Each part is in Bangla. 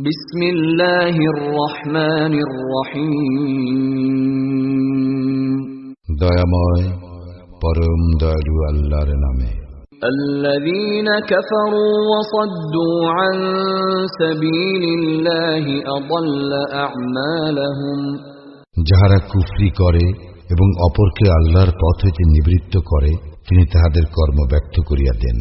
বিসমিল্লাহির রহমানির রহিম। দয়াময় পরম দয়ালু আল্লাহর নামে। আল্লাযীনা কাফারু ওয়া সাদ্দু আন সাবিলিল্লাহি আযাল্লা আ'মালাহুম। যাহারা কুফরি করে এবং অপরকে আল্লাহর পথ হইতে নিবৃত্ত করে, তিনি তাহাদের কর্ম ব্যর্থ করিয়া দেন।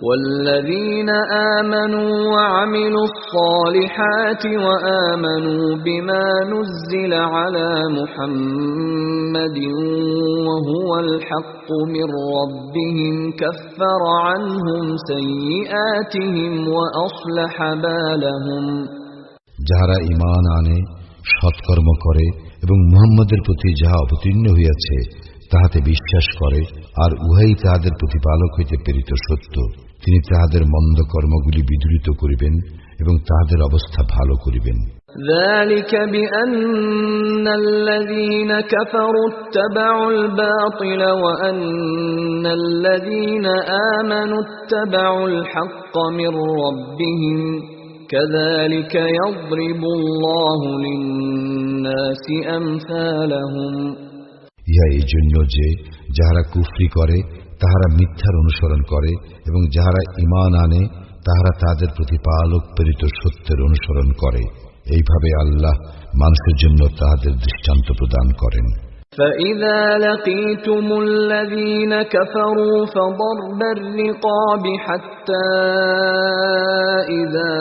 والذين آمنوا وعملوا الصالحات وآمنوا بما نزل على محمد وهو الحق من ربهم كفر عنهم سيئاتهم وأصلح بالهم। যাহারা ঈমান আনে, সৎকর্ম করে এবং মুহাম্মদের প্রতি যাহা অবতীর্ণ হইয়াছে তাহাতে বিশ্বাস করে, আর উহাই তাহাদের প্রতিপালক হইতে প্রেরিত সত্য, তিনি তাহাদের মন্দ কর্মগুলি বিদূরিত করিবেন এবং তাহাদের অবস্থা ভালো করিবেন। ذلك بأن الذين كفروا اتبعوا الباطل وأن الذين آمنوا اتبعوا الحق من ربهم كذلك يضرب الله للناس أمثالهم। ইহা এই জন্য যে যাহারা কুফরি করে তাহারা মিথ্যার অনুসরণ করে এবং যাহারা ঈমান আনে তাহারা তাহাদের প্রতিপালক প্রেরিত সত্যের অনুসরণ করে। এইভাবে আল্লাহ মানুষের জন্য তাহাদের দৃষ্টান্ত প্রদান করেন। فَإِذَا لَقِيتُمُ الَّذِينَ كَفَرُوا فَضَرْبَ الرِّقَابِ حَتَّى إِذَا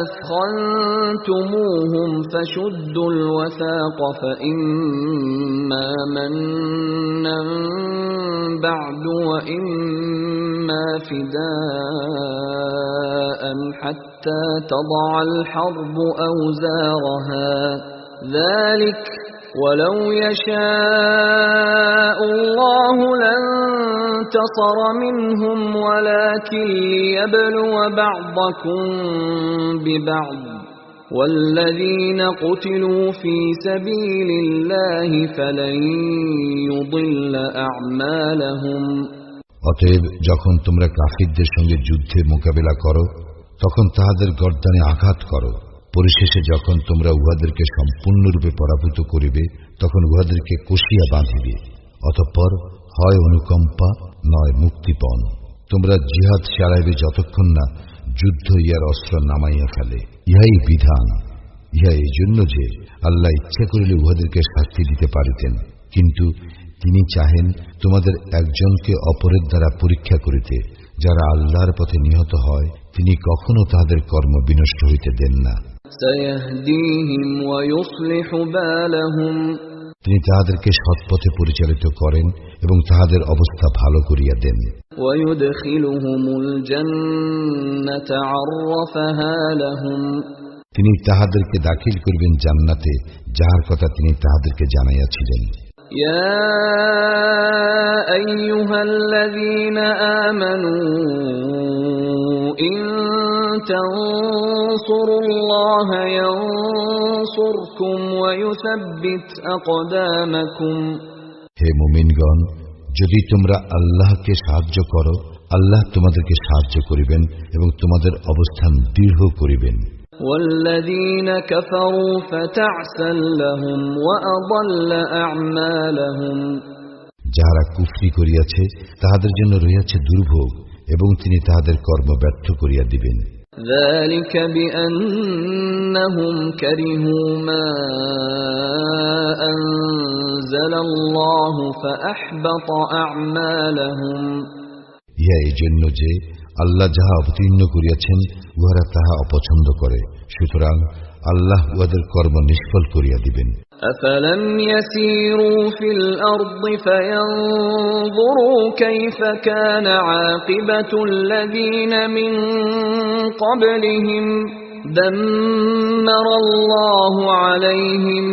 أَثْخَنْتُمُوهُمْ فَشُدُّوا الْوَثَاقَ فَإِمَّا مَنًّا بَعْدُ وَإِمَّا فِدَاءً حَتَّى تَضَعَ الْحَرْبُ أَوْزَارَهَا ذلك ولو يشاء الله لانتصر منهم ولكن ليبلو بعضكم ببعض والذين قتلوا في سبيل الله فلن يضل أعمالهم। অতএব যখন তোমরা কাফিরদের সঙ্গে যুদ্ধে মোকাবিলা করো তখন তাহাদের গর্দানে আঘাত করো। পরিশেষে যখন তোমরা উহাদেরকে সম্পূর্ণরূপে পরাভূত করিবে তখন উহাদেরকে কষিয়া বাঁধিবে। অতঃপর হয় অনুকম্পা নয় মুক্তিপণ। তোমরা জিহাদ চালাইবে যতক্ষণ না যুদ্ধ ইহার অস্ত্র নামাইয়া ফেলে। ইহাই বিধান। ইহা এই জন্য যে আল্লাহ ইচ্ছা করিলে উহাদেরকে শাস্তি দিতে পারিতেন, কিন্তু তিনি চাহেন তোমাদের একজনকে অপরের দ্বারা পরীক্ষা করিতে। যারা আল্লাহর পথে নিহত হয় তিনি কখনো তাহাদের কর্ম বিনষ্ট হইতে দেন না। তিনি তাহাদেরকে সৎপথে পরিচালিত করেন এবং তাহাদের অবস্থা ভালো করিয়া দেন। তিনি তাহাদেরকে দাখিল করিবেন জান্নাতে, যাহার কথা তিনি তাহাদেরকে জানাইয়াছিলেন। يا أيها الذين آمنوا إن تنصروا الله ينصركم ويثبت أقدامكم। হে মুমিনগণ, যদি তোমরা আল্লাহকে সাহায্য করো আল্লাহ তোমাদেরকে সাহায্য করিবেন এবং তোমাদের অবস্থান দৃঢ় করিবেন। والذين كفروا فتعسا لهم وأضل أعمالهم। যাহারা কুফরি করিয়াছে তাহাদের জন্য রহিয়াছে দুর্ভোগ এবং তিনি তাহাদের কর্ম ব্যর্থ করিয়া দিবেন। ذلك بأنهم كرهوا ما أنزل الله فأحبط أعمالهم। ইহা এই জন্য যে আল্লাহ যাহা অবতীর্ণ করিয়াছেন উহারা তাহা অপছন্দ করে, সুতরাং আল্লাহ উহাদের কর্ম নিষ্ফল করিয়া দিবেন। أفلم يسيروا في الأرض فينظروا كيف كان عاقبة الذين من قبلهم دمر الله عليهم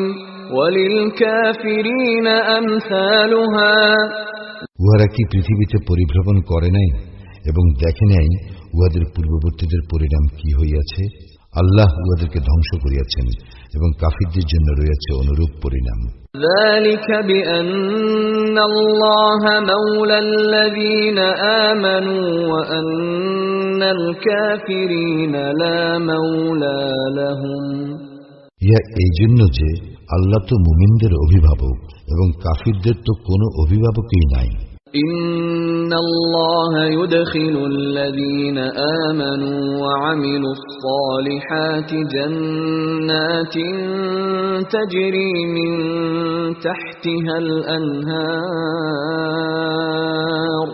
وللكافرين أمثالها। উহারা কি পৃথিবীতে পরিভ্রমণ করে নাই এবং দেখে নাই উহাদের পূর্ববর্তীদের পরিণাম কি হইয়াছে? আল্লাহ উহাদেরকে ধ্বংস করিয়াছেন এবং কাফিরদের জন্য রয়েছে অনুরূপ পরিণাম। ذلك بأن الله مولى الذين آمنوا وأن الكافرين لا مولى لهم ইহা এই জন্য যে আল্লাহ তো মুমিনদের অভিভাবক এবং কাফিরদের তো কোনো অভিভাবকই নাই। إن الله يدخل الذين آمنوا وعملوا الصالحات جنات تجري من تحتها الأنهار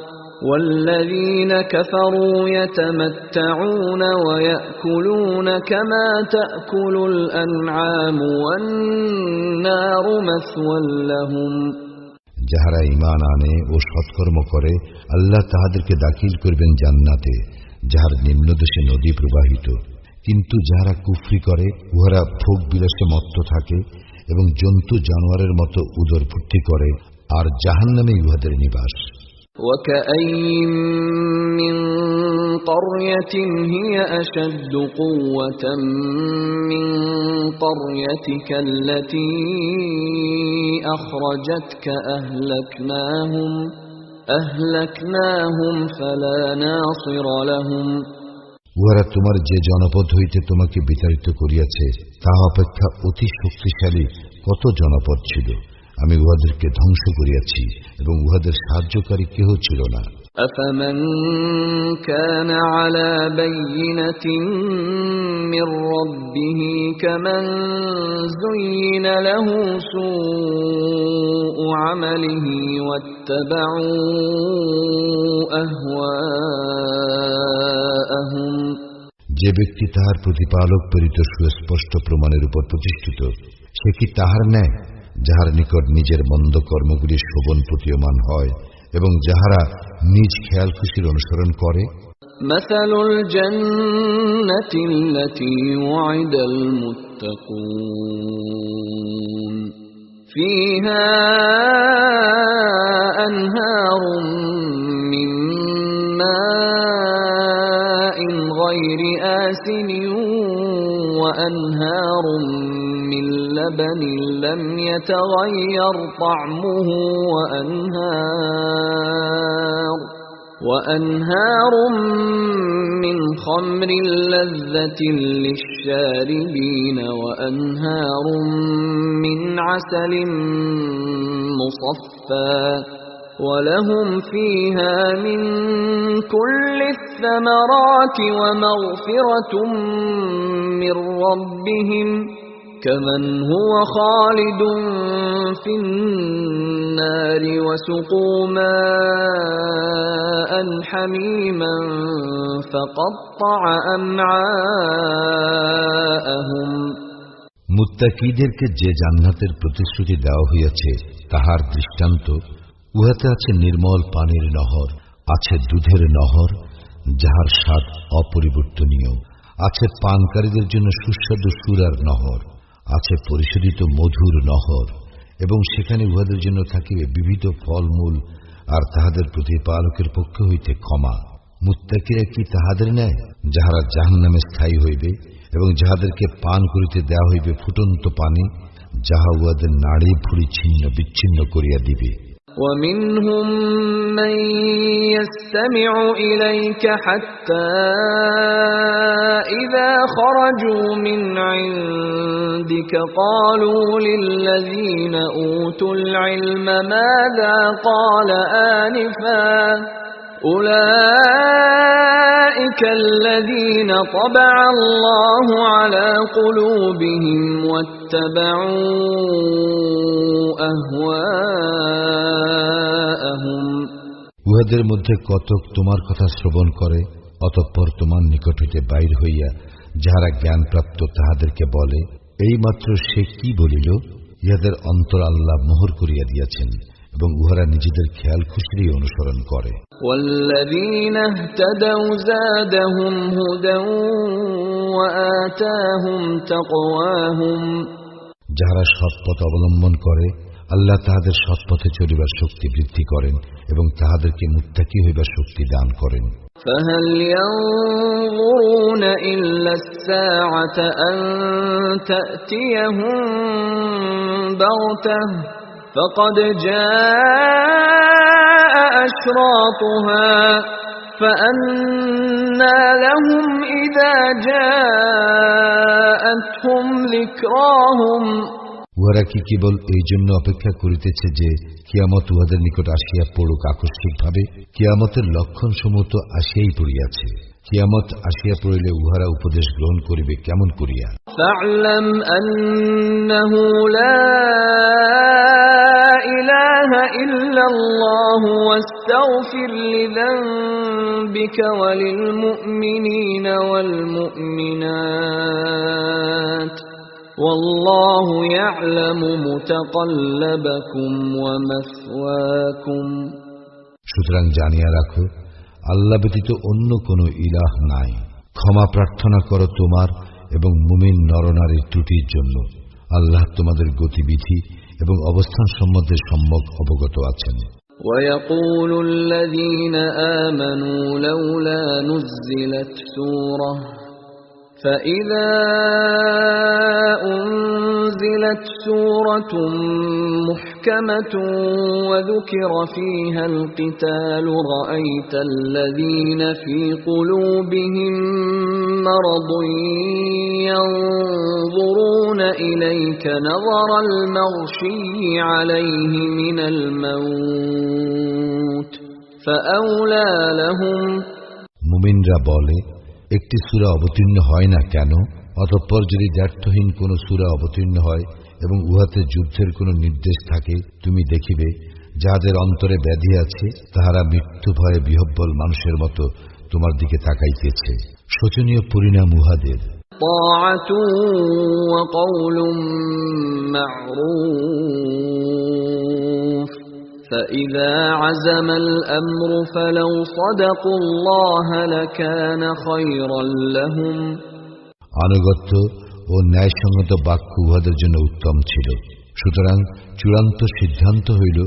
والذين كفروا يتمتعون ويأكلون كما تأكل الأنعام والنار مثوى لهم যাহারা ঈমান আনে ও সৎকর্ম করে আল্লাহ তাহাদেরকে দাখিল করবেন জান্নাতে, যাহার নিম্নদেশে নদী প্রবাহিত। কিন্তু যাহারা কুফরি করে উহারা ভোগ বিলাসে মত্ত থাকে এবং জন্তু জানোয়ারের মতো উদরপূর্তি করে, আর জাহান্নামে উহাদের নিবাস। وكأين من قرية هي أشد قوة من قريتك التي أخرجتك أهلكناهم فلا ناصر لهم উহারা তোমার যে জনপদ হইতে তোমাকে বিতাড়িত করিয়াছে তাহা অপেক্ষা অতি শক্তিশালী কত জনপদ ছিল, আমি উহাদেরকে ধ্বংস করিয়াছি এবং উহাদের সাহায্যকারী কেহ ছিল না। أفمن كان على بينة من ربه كمن زين له سوء عمله واتبعوا أهواءهم যে ব্যক্তি তাহার প্রতিপালক প্রেরিত সুস্পষ্ট প্রমাণের উপর প্রতিষ্ঠিত, সে কি তাহার ন্যায় যাহার নিকট নিজের মন্দ কর্মগুলি শোভন প্রতীয়মান হয় এবং যাহারা নিজ খেয়াল খুশির অনুসরণ করে? মাসালুল জান্নাতি আল্লাতী ওয়াইদাল মুত্তাকুন ফীহা আনহারুম মিন মাইন গায়রি আসিনিন ওয়া আনহারুম মিন লাবানিন লাম ইয়াতাগায়্যার তা'মুহু وأنهار من خمر لذة للشاربين وأنهار من عسل مصفى ولهم فيها من كل الثمرات ومغفرة من ربهم كمن هو خالد في النار وسقوا ماء حميما فقطع أمعاءهم মুত্তাকীদেরকে যে জান্নাতের প্রতিশ্রুতি দেওয়া হইয়াছে তাহার দৃষ্টান্ত, উহাতে আছে নির্মল পানির নহর, আছে দুধের নহর যাহার স্বাদ অপরিবর্তনীয়, আছে পানকারীদের জন্য সুস্বাদু সুরার নহর, আছে পরিশোধিত মধুর নহর, এবং সেখানে উহাদের জন্য থাকিবে বিবিধ ফলমূল, আর তাহাদের প্রতিপালকের পক্ষ হইতে ক্ষমা। মুত্তাকীরা কি তাহাদের ন্যায় যাহারা জাহান্নামে স্থায়ী হইবে এবং যাহাদেরকে পান করিতে দেওয়া হইবে ফুটন্ত পানি, যাহা উহাদের নাড়ি ভুঁড়ি ছিন্ন বিচ্ছিন্ন করিয়া দিবে। ومنهم من يستمع إليك حتى إذا خرجوا من عندك قالوا للذين أوتوا العلم ماذا قال آنفا أولئك الذين طبع الله على قلوبهم واتبعوا أهواءهم উহাদের মধ্যে কতক তোমার কথা শ্রবণ করে, অতঃপর তোমার নিকট হইতে বাইর হইয়া যাহারা জ্ঞানপ্রাপ্ত তাহাদেরকে বলে, এইমাত্র সে কি বলিল? ইহাদের অন্তর আল্লাহ মোহর করিয়া দিয়াছেন এবং উহারা নিজেদের খেয়াল খুশিরই অনুসরণ করে। والذين اهتدوا زادهم هدى وآتاهم تقواهم যাহারা সৎপথ অবলম্বন করে আল্লাহ তাহাদের সৎপথে চলিবার শক্তি বৃদ্ধি করেন এবং তাহাদেরকে মুত্তাকী হইবার শক্তি দান করেন। فهل ينظرون إلا الساعة أن تأتيهم بغتة فقد جاء أشراطها فأنى لهم إذا جاءتهم ذكراهم উহারা কি কেবল এই জন্য অপেক্ষা করিতেছে যে কিয়ামত উহাদের নিকট আসিয়া পড়ুক আকস্মিকভাবে? কিয়ামতের লক্ষণ সমূহ তো আসিয়াই পড়িয়াছে। কিয়ামত আসিয়া পড়িলে উহারা উপদেশ গ্রহণ করিবে কেমন করিয়া? فاعلم أنه لا إله إلا الله واستغفر لذنبك وللمؤمنين والمؤمنات والله يعلم متقلبكم ومثواكم। সুতরাং জানিয়া রাখো, আল্লাহ ব্যতীত অন্য কোন ইলাহ নাই। ক্ষমা প্রার্থনা করো তোমার এবং মুমিন নরনারীর ত্রুটির জন্য। আল্লাহ তোমাদের গতিবিধি এবং অবস্থান সম্বন্ধে সম্যক অবগত আছেন। ويقول الذين آمنوا لولا نزلت سورة فإذا أنزلت سورة محكمة وذكر فيها القتال رأيت الذين في قلوبهم مرض ينظرون إليك نظر المغشي عليه من الموت فأولى لهم। মুমিনরা বলে, একটি সূরা অবতীর্ণ হয় না কেন? অতঃপর যদি দ্ব্যর্থহীন কোন সূরা অবতীর্ণ হয় এবং উহাতে যুদ্ধের কোন নির্দেশ থাকে, তুমি দেখিবে যাহাদের অন্তরে ব্যাধি আছে তাহারা মৃত্যু ভয়ে বিহ্বল মানুষের মতো তোমার দিকে তাকাইতেছে। শোচনীয় পরিণাম উহাদের। طاعة وقول معروف فإذا عزم الأمر فلو صدقوا الله لكان خيرا لهم। আনুগত্য ও ন্যায়সঙ্গত বাক্য উহাদের জন্য উত্তম ছিল। সুতরাং চূড়ান্ত সিদ্ধান্ত হইল,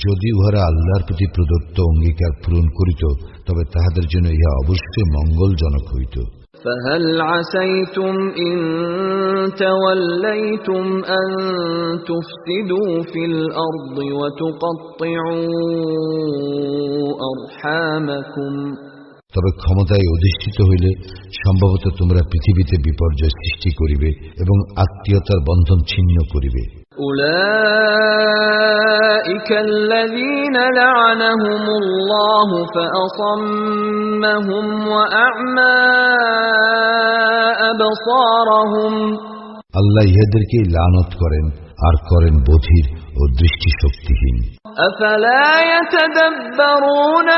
যদি উহারা আল্লাহর প্রতি প্রদত্ত অঙ্গীকার পূরণ করিত তবে তাহাদের জন্য ইহা অবশ্যই মঙ্গলজনক হইত। فهل عسيتم إن توليتم أن تفسدوا في الأرض وتقطعوا أرحامكم। তবে ক্ষমতায় অধিষ্ঠিত হইলে সম্ভবত তোমরা পৃথিবীতে বিপর্যয় সৃষ্টি করিবে এবং আত্মীয়তার বন্ধন ছিন্ন করিবে। أولئك الذين لعنهم الله فأصمهم وأعمى أبصارهم। আল্লাহ ইহাদেরকে লানত করেন আর করেন বধির ও দৃষ্টি শক্তিহীন। أفلا يتدبرون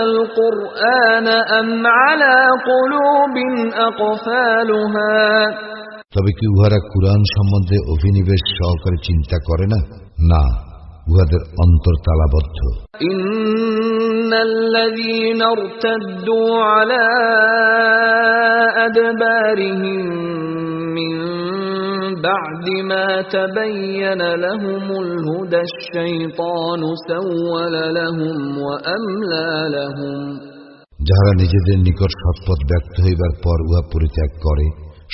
القرآن أم على قلوب أقفالها। তবে কি উহারা কুরআন সম্বন্ধে অভিনিবেশ সহকারে চিন্তা করে না? না, উহাদের অন্তর তালাবদ্ধ। ইন্নাল্লাযীনা ইরতাদ্দু আলা আদবারিহিম মিন বা'দি মা তাবায়্যানা লাহুমুল হুদা আশ-শাইতানু সাওয়ালা লাহুম ওয়া আমলা লাহুম। যাহারা নিজেদের নিকট সৎপথ ব্যক্ত হইবার পর উহা পরিত্যাগ করে,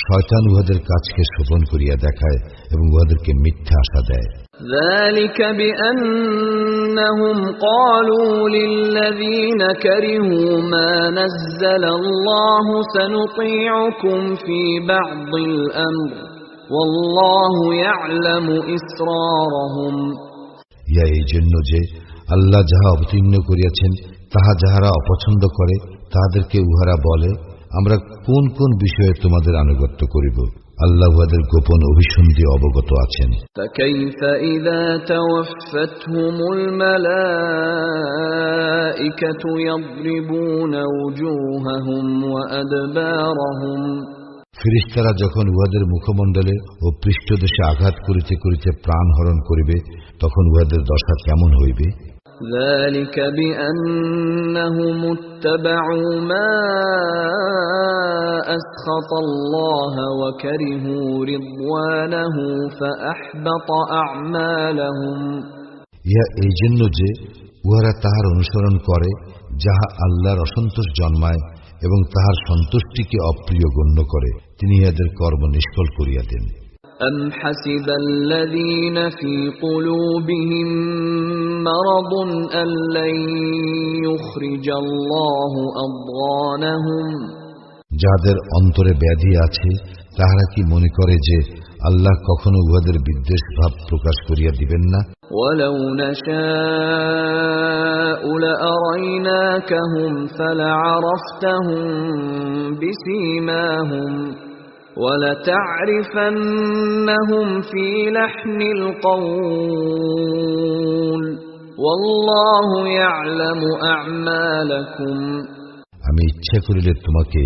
শয়তান উহাদের কাজকে শোভন করিয়া দেখায় এবং উহাদেরকে মিথ্যা আশা দেয়। ذلك بأنهم قالوا للذين كرهوا ما نزل الله سنطيعكم في بعض الأمر والله يعلم إسرارهم। ইয়া এই জন্য যে আল্লাহ যাহা অবতীর্ণ করিয়াছেন তাহা যাহারা অপছন্দ করে তাহাদেরকে উহারা বলে, আমরা কোন কোন বিষয়ে তোমাদের আনুগত্য করিব। আল্লাহ উহাদের গোপন অভিসন্ধি অবগত আছেন। فكيف إذا توفتهم الملائكة يضربون وجوههم وأدبارهم। ফেরেশতারা যখন উহাদের মুখমণ্ডলে ও পৃষ্ঠদেশে আঘাত করিতে করিতে প্রাণ হরণ করিবে তখন উহাদের দশা কেমন হইবে? ذلك بأنهم اتبعوا ما أسخط الله وكرهوا رضوانه فأحبط أعمالهم। ইহা এই জন্য যে উহারা তাহার অনুসরণ করে যাহা আল্লাহর অসন্তোষ জন্মায় এবং তাহার সন্তুষ্টিকে অপ্রিয় গণ্য করে, তিনি ইহাদের কর্ম নিষ্ফল করিয়া দেন। أم حسب الذين في قلوبهم مرض أن لن يخرج الله أضغانهم যাদের অন্তরে ব্যাধি আছে তাহারা কি মনে করে যে আল্লাহ কখনো উহাদের বিদ্বেষ ভাব প্রকাশ করিয়া দিবেন না? ولو نشاء لأريناكهم فلعرفتهم بسيماهم ولتعرفنهم في لحن القول والله يعلم أعمالكم আমি ইচ্ছা করিলে তোমাকে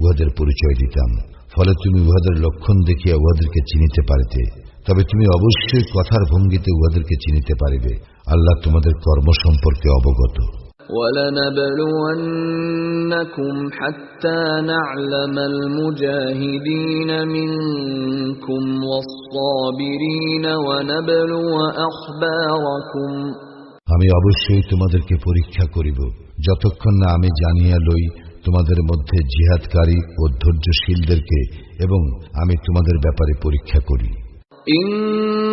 উহাদের পরিচয় দিতাম, ফলে তুমি উহাদের লক্ষণ দেখিয়া উহাদেরকে চিনিতে পারিতে। তবে তুমি অবশ্যই কথার ভঙ্গিতে উহাদেরকে চিনিতে পারিবে। আল্লাহ তোমাদের কর্ম সম্পর্কে অবগত। وَلَنَبْلُوَنَّكُمْ حَتَّى نَعْلَمَ الْمُجَاهِدِينَ مِنكُمْ وَالصَّابِرِينَ وَنَبْلُوَ أَخْبَارَكُمْ আমি অবশ্যই তোমাদেরকে পরীক্ষা করিব, যতক্ষণ না আমি জানিয়া লই তোমাদের মধ্যে জিহাদকারী ও ধৈর্যশীলদেরকে, এবং আমি তোমাদের ব্যাপারে পরীক্ষা করি।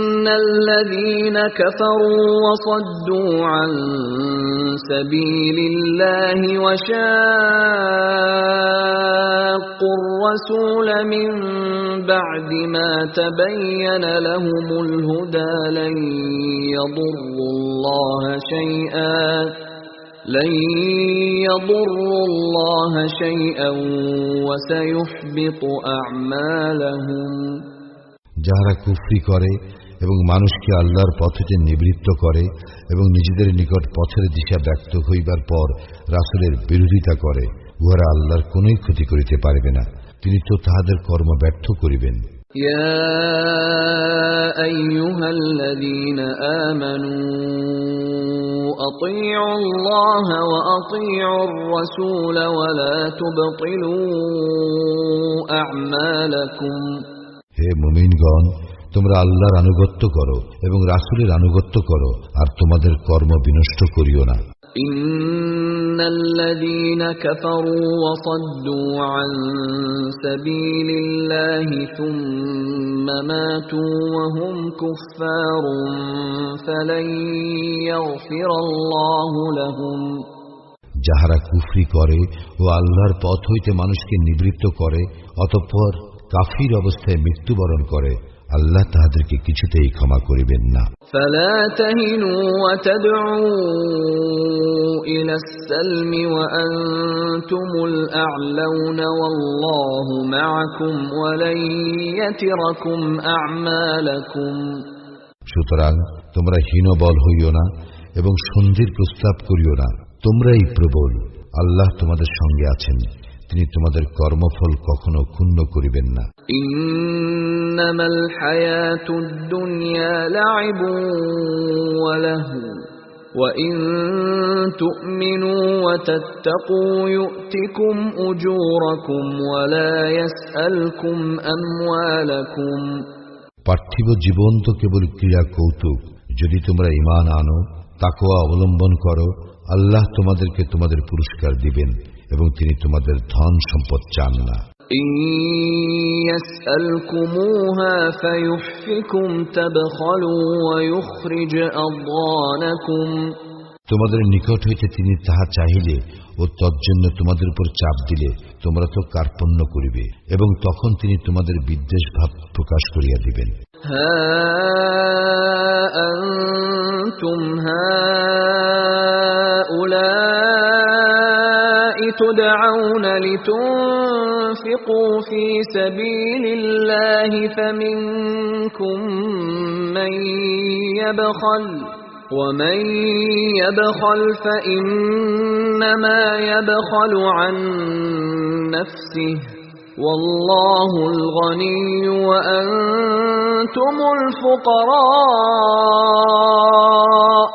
ইন্নাল্লাযীনা কাফারু ওয়া সাদ্দু আন সাবিলিল্লাহি ওয়া শাক্কুর রাসূল মিন বা'দি মা তাবাyyana লাহুমুল হুদা লান ইয়াদুররুল্লাহা শাইআন لن يضروا الله شيئا وسيحبط أعمالهم যাহারা কুফরি করে এবং মানুষকে আল্লাহর পথ হইতে নিবৃত্ত করে এবং নিজেদের নিকট পথের দিশা ব্যক্ত হইবার পর রাসূলের বিরোধিতা করে, উহারা আল্লাহর কোনই ক্ষতি করিতে পারিবে না, তিনি তো তাহাদের কর্ম ব্যর্থ করিবেন। يا أيها الذين آمنوا أطيعوا الله وأطيعوا الرسول ولا تبطلوا أعمالكم হে মুমিনগণ, তোমরা আল্লাহর আনুগত্য করো এবং রাসূলের আনুগত্য করো, আর তোমাদের কর্ম বিনষ্ট করিও না। ইন্নাল্লাযীনা কাফারু ওয়া সাদ্দু আন সাবিলিল্লাহি থুম্মা মাতু ওয়া হুম কুফফারুন ফালান ইয়াগফিরাল্লাহু লাহুম যাহারা কুফরি করে ও আল্লাহর পথ হইতে মানুষকে নিবৃত্ত করে, অতঃপর কাফির অবস্থায় মৃত্যুবরণ করে, আল্লাহ তাহাদেরকে কিছুতেই ক্ষমা করিবেন না। ফালা তাহিনু ওয়া তাদউ ইলাস সালমি ওয়া আনতুমুল আ'লাউনা ওয়াল্লাহু মা'আকুম ওয়া লা ইয়াতিরাকুম আ'মালাকুম। সুতরাং তোমরা হীনবল হইও না এবং সন্ধির প্রস্তাব করিও না, তোমরাই প্রবল, আল্লাহ তোমাদের সঙ্গে আছেন, তিনি তোমাদের কর্মফল কখনো ক্ষুণ্ণ করিবেন না। ইন্নামাল হায়াতুদ দুনিয়া লা'ibun ওয়া লাহু ওয়া ইন তু'মিনু ওয়া তাত্তাকু ইউ'তিকুম উজুরাকুম ওয়া লা ইয়াসআলকুম আমওয়ালাকুম। পার্থিব জীবন তো কেবল ক্রীড়া কৌতুক, যদি তোমরা ঈমান আনো, তাকওয়া অবলম্বন করো, আল্লাহ তোমাদেরকে তোমাদের পুরস্কার দিবেন এবং তিনি তোমাদের ধন সম্পদ চান না। ইয়াসআলকুমুহা ফায়ুহফিকুম তাবখালু ওয়া ইখরিজ আদওয়ানাকুম। তোমাদের নিকট হইতে তিনি তাহা চাহিলে ও তজ্জন্য তোমাদের উপর চাপ দিলে তোমরা তো কার্পণ্য করিবে, এবং তখন তিনি তোমাদের বিদ্বেষ ভাব প্রকাশ করিয়া দিবেন। হা আনতুম হাউলাই তুদআউনা লিতুনফিকু ফি সাবিলিল্লাহি ফামিনকুম মান ইয়াবখাল ومن يبخل فإنما يبخل عن نفسه والله الغني وأنتم الفقراء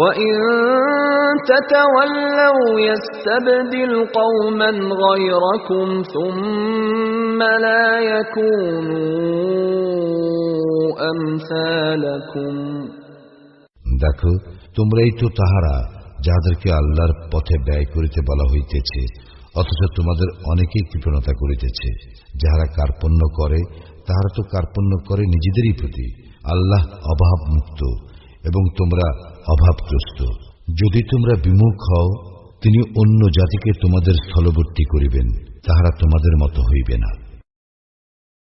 وإن تتولوا يستبدل قوما غيركم ثم لا يكونوا أمثالكم। দেখো, তোমরাই তো তাহারা যাহাদেরকে আল্লাহর পথে ব্যয় করিতে বলা হইতেছে, অথচ তোমাদের অনেকেই কৃপণতা করিতেছে। যাহারা কার্পণ্য করে তাহারা তো কার্পণ্য করে নিজেদেরই প্রতি। আল্লাহ অভাব মুক্ত এবং তোমরা অভাবগ্রস্ত। যদি তোমরা বিমুখ হও, তিনি অন্য জাতিকে তোমাদের স্থলবর্তী করিবেন, তাহারা তোমাদের মতো হইবে না।